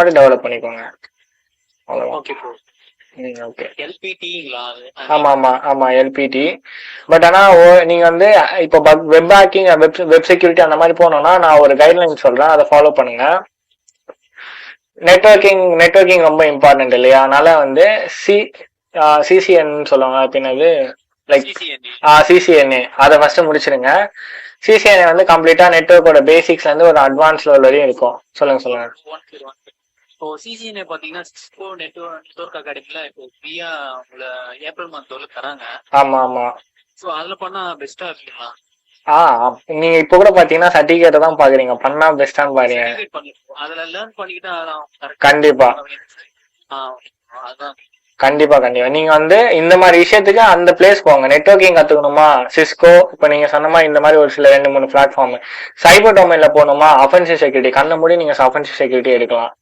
மட்டும் டெவலப் பண்ணிக்கோங்க. அவ்வளவுதான். Okay bro. ஓகே. எல்பிடிங்களா? ஆமா ஆமா ஆமா எல்பிடி. பட் ஆனா நீங்க வந்து இப்போ வெப் ஹேக்கிங், வெப் செக்யூரிட்டி அந்த மாதிரி போனோம்னா நான் ஒரு கைட்லைன் சொல்றேன், அதை ஃபாலோ பண்ணுங்க. நெட்வொர்க்கிங் ரொம்ப இம்பார்ட்டன்ட் இல்லையா? அதனால வந்து சிசிஎன் சொல்லுவாங்க, பின்னது லைக் சிசிஎன்ஏ அதை ஃபர்ஸ்ட் முடிச்சிருங்க. சிசிஎன்ஏ வந்து கம்ப்ளீட்டா நெட்வொர்க்கோட பேசிக்ஸ்ல இருந்து ஒரு அட்வான்ஸ் லெவல் வரையும் இருக்கும். சொல்லுங்க. இப்போ சிசிஎன்ஏ பாத்தீங்கன்னா சிஸ்கோ நெட்வொர்க் அகாடமில இப்போ ஃப்ரீயா உங்களை ஏப்ரல் மந்த் வரல தராங்க. ஆமா. சோ அதுல பண்ணா பெஸ்டா இருக்குங்களா? நீங்க இப்ப கூட பாத்தீங்கன்னா சர்டிபிகேட் தான் பாக்குறீங்க, பண்ணா பெஸ்டான்னு பாருங்க. அதுல லேர்ன் பண்ணிக்கிட்டா கண்டிப்பா கண்டிப்பா நீங்க வந்து இந்த மாதிரி விஷயத்துக்கு அந்த பிளேஸ் போங்க. நெட்வொர்க்கிங் கத்துக்கணுமா, சிஸ்கோ, இப்ப நீங்க சொன்ன மாதிரி இந்த மாதிரி ஒரு சில 2-3 பிளாட்ஃபார்ம். சைபர் டொமைன்ல போகணுமா, அஃபென்சிவ் செக்யூரிட்டி, கண்ண மூடி நீங்க அஃபென்சிவ் செக்யூரிட்டி எடுக்கலாம்.